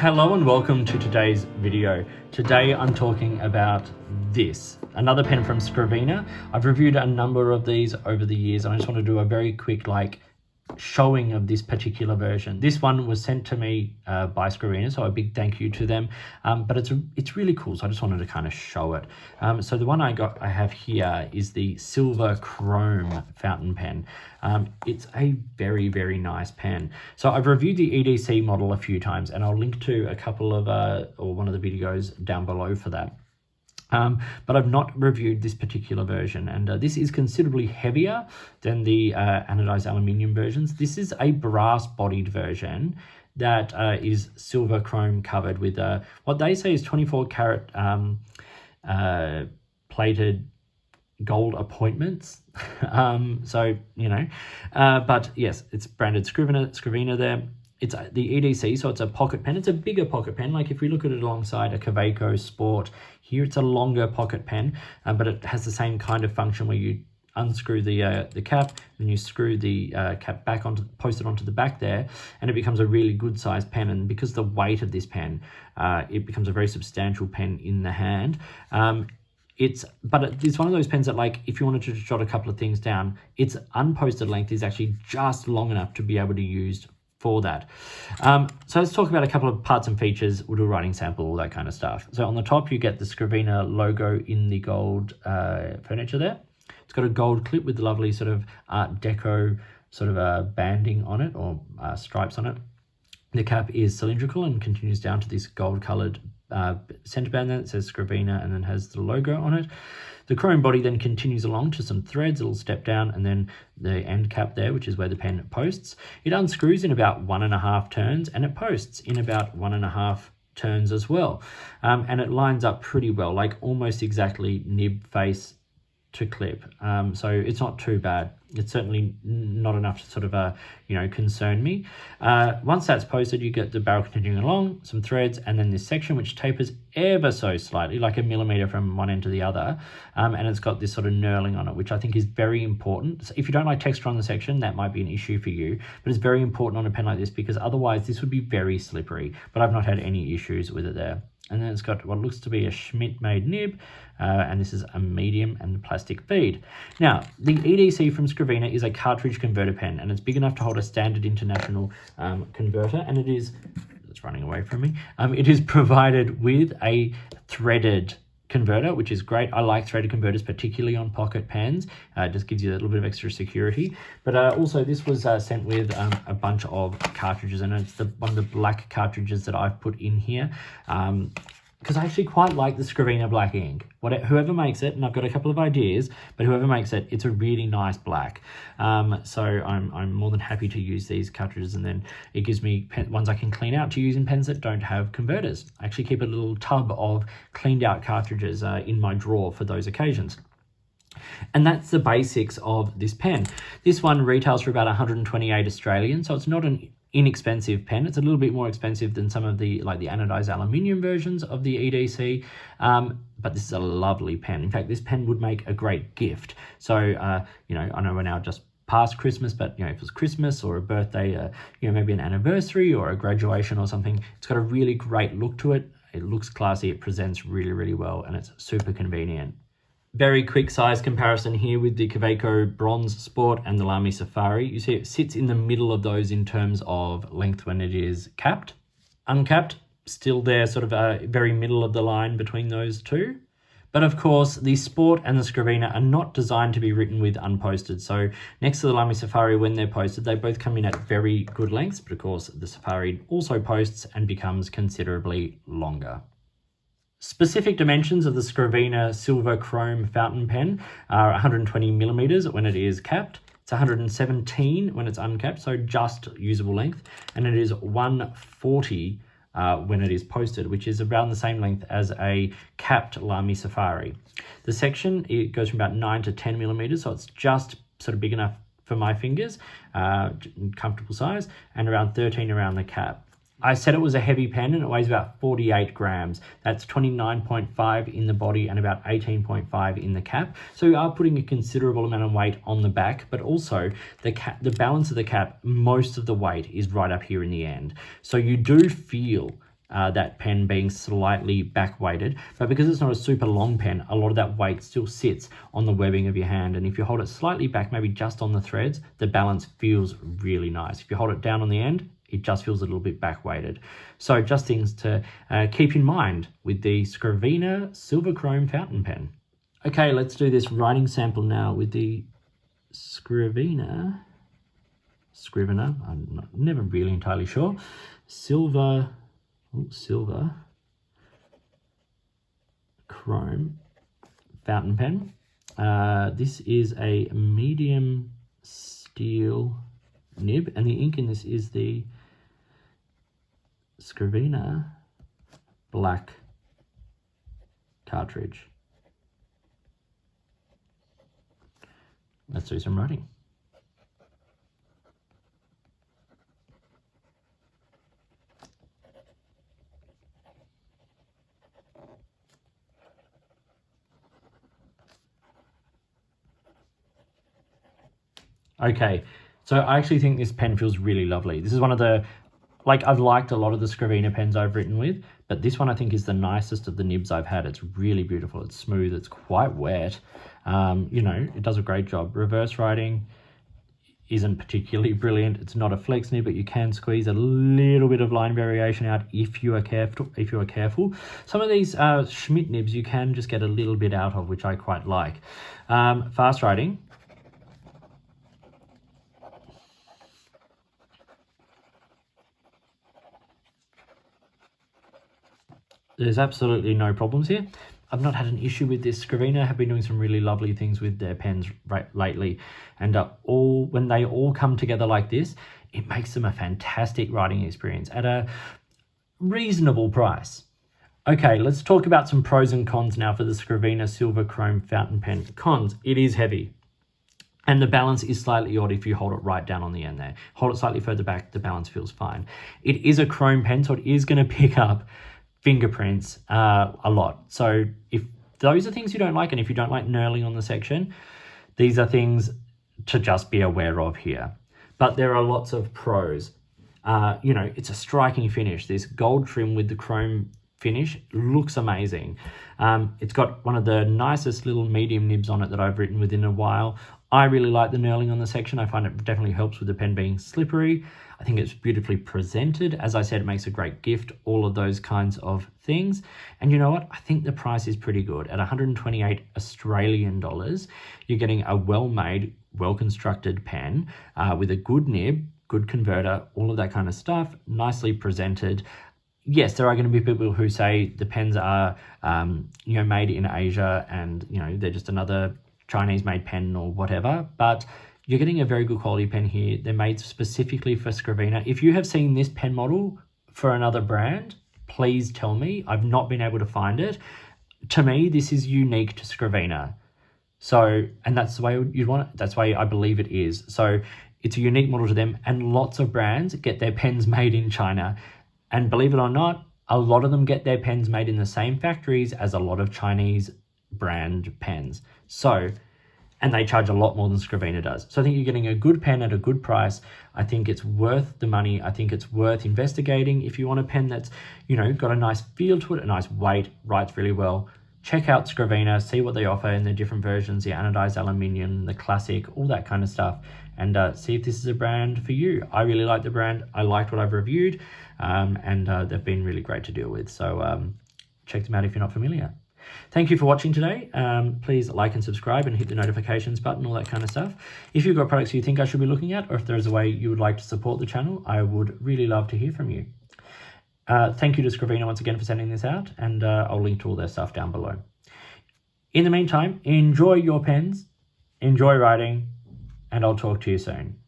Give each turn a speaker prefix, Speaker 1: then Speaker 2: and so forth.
Speaker 1: Hello and welcome to today's video. Today I'm talking about this, another pen from Scriveiner. I've reviewed a number of these over the years and I just want to do a very quick showing of this particular version. This one was sent to me by Scriveiner, so a big thank you to them. But it's really cool, so I just wanted to kind of show it. So the one I have here is the silver chrome fountain pen. It's a very, very nice pen. So I've reviewed the EDC model a few times, and I'll link to a couple of or one of the videos down below for that. But I've not reviewed this particular version, and this is considerably heavier than the anodized aluminium versions. This is a brass bodied version that is silver chrome covered with what they say is 24 karat plated gold appointments. So, you know, but yes, it's branded Scriveiner there. It's the EDC, so it's a pocket pen. It's a bigger pocket pen. Like if we look at it alongside a Kaweco Sport, here it's a longer pocket pen, but it has the same kind of function where you unscrew the cap and you screw the cap back post it onto the back there, and it becomes a really good sized pen. And because the weight of this pen, it becomes a very substantial pen in the hand. It's one of those pens that, like, if you wanted to jot a couple of things down, its unposted length is actually just long enough to be able to use for that. So let's talk about a couple of parts and features. We'll do a writing sample, all that kind of stuff. So on the top, you get the Scriveiner logo in the gold furniture there. It's got a gold clip with the lovely sort of Art Deco sort of banding on it, or stripes on it. The cap is cylindrical and continues down to this gold colored center band there that says Scriveiner and then has the logo on it. The chrome body then continues along to some threads. It'll step down, and then the end cap there, which is where the pen posts. It unscrews in about 1.5 turns, and it posts in about 1.5 turns as well. And it lines up pretty well, like almost exactly nib face to clip. So it's not too bad. It's certainly not enough to sort of, concern me. Once that's posted, you get the barrel continuing along, some threads, and then this section which tapers ever so slightly, like a millimeter from one end to the other. And it's got this sort of knurling on it, which I think is very important. So if you don't like texture on the section, that might be an issue for you, but it's very important on a pen like this because otherwise this would be very slippery, but I've not had any issues with it there. And then it's got what looks to be a Schmidt-made nib, and this is a medium and plastic feed. Now, the EDC from Scriveiner is a cartridge converter pen, and it's big enough to hold a standard international converter, and it's running away from me. It is provided with a threaded converter, which is great. I like threaded converters, particularly on pocket pens. It just gives you a little bit of extra security. But also this was sent with a bunch of cartridges, and it's one of the black cartridges that I've put in here. Because I actually quite like the Scriveiner black ink. Whoever makes it, and I've got a couple of ideas, but whoever makes it, it's a really nice black. So I'm more than happy to use these cartridges, and then it gives me ones I can clean out to use in pens that don't have converters. I actually keep a little tub of cleaned out cartridges in my drawer for those occasions. And that's the basics of this pen. This one retails for about 128 Australian, so it's not an inexpensive pen. It's a little bit more expensive than some of the anodized aluminium versions of the EDC, but this is a lovely pen. In fact, this pen would make a great gift. So I know we're now just past Christmas, but if it's Christmas or a birthday, maybe an anniversary or a graduation or something, it's got a really great look to it. It looks classy, it presents really, really well, and it's super convenient. Very quick size comparison here with the Kaweco Bronze Sport and the Lamy Safari. You see it sits in the middle of those in terms of length when it is capped. Uncapped, still there, sort of very middle of the line between those two. But of course, the Sport and the Scriveiner are not designed to be written with unposted. So next to the Lamy Safari, when they're posted, they both come in at very good lengths. But of course, the Safari also posts and becomes considerably longer. Specific dimensions of the Scriveiner silver chrome fountain pen are 120 millimeters when it is capped. It's 117 when it's uncapped, so just usable length. And it is 140 when it is posted, which is around the same length as a capped Lamy Safari. The section, it goes from about 9 to 10 millimeters, so it's just sort of big enough for my fingers, comfortable size, and around 13 around the cap. I said it was a heavy pen and it weighs about 48 grams. That's 29.5 in the body and about 18.5 in the cap. So we are putting a considerable amount of weight on the back, but also the balance of the cap, most of the weight is right up here in the end. So you do feel that pen being slightly back weighted, but because it's not a super long pen, a lot of that weight still sits on the webbing of your hand, and if you hold it slightly back, maybe just on the threads, the balance feels really nice. If you hold it down on the end, it just feels a little bit back weighted. So just things to keep in mind with the Scriveiner Silver Chrome fountain pen. Okay, let's do this writing sample now with the Scriveiner, I'm never really entirely sure, silver chrome fountain pen. This is a medium steel nib, and the ink in this is the Scriveiner black cartridge. Let's do some writing. Okay, so I actually think this pen feels really lovely. This is one of the, like, I've liked a lot of the Scriveiner pens I've written with, but this one I think is the nicest of the nibs I've had. It's really beautiful, it's smooth, it's quite wet. You know, it does a great job. Reverse writing isn't particularly brilliant. It's not a flex nib, but you can squeeze a little bit of line variation out if you are careful. Some of these Schmidt nibs you can just get a little bit out of, which I quite like. Fast writing. There's absolutely no problems here. I've not had an issue with this. Scriveiner have been doing some really lovely things with their pens lately, and when they all come together like this, it makes them a fantastic writing experience at a reasonable price. Okay, let's talk about some pros and cons now for the Scriveiner Silver Chrome fountain pen. Cons: it is heavy, and the balance is slightly odd if you hold it right down on the end there. Hold it slightly further back, the balance feels fine. It is a chrome pen, so it is going to pick up fingerprints a lot. So if those are things you don't like, and if you don't like knurling on the section, these are things to just be aware of here. But there are lots of pros. You know, it's a striking finish. This gold trim with the chrome finish looks amazing. It's got one of the nicest little medium nibs on it that I've written with in a while. I really like the knurling on the section. I find it definitely helps with the pen being slippery. I think it's beautifully presented. As I said, it makes a great gift, all of those kinds of things. And you know what? I think the price is pretty good. At 128 Australian dollars, you're getting a well-made, well-constructed pen with a good nib, good converter, all of that kind of stuff, nicely presented. Yes, there are going to be people who say the pens are, you know, made in Asia and, you know, they're just another Chinese-made pen or whatever, but you're getting a very good quality pen here. They're made specifically for Scriveiner. If you have seen this pen model for another brand, please tell me. I've not been able to find it. To me, this is unique to Scriveiner. So, and that's the way you'd want it. That's the way I believe it is. So it's a unique model to them, and lots of brands get their pens made in China. And believe it or not, a lot of them get their pens made in the same factories as a lot of Chinese brand pens. So, and they charge a lot more than Scriveiner does. So I think you're getting a good pen at a good price. I think it's worth the money. I think it's worth investigating. If you want a pen that's, you know, got a nice feel to it, a nice weight, writes really well, check out Scriveiner, see what they offer in the different versions, the anodized aluminium, the classic, all that kind of stuff, and see if this is a brand for you. I really like the brand. I liked what I've reviewed, and they've been really great to deal with. So check them out if you're not familiar. Thank you for watching today. Please like and subscribe and hit the notifications button, all that kind of stuff. If you've got products you think I should be looking at, or if there's a way you would like to support the channel, I would really love to hear from you. Thank you to Scriveiner once again for sending this out, and I'll link to all their stuff down below. In the meantime, enjoy your pens, enjoy writing, and I'll talk to you soon.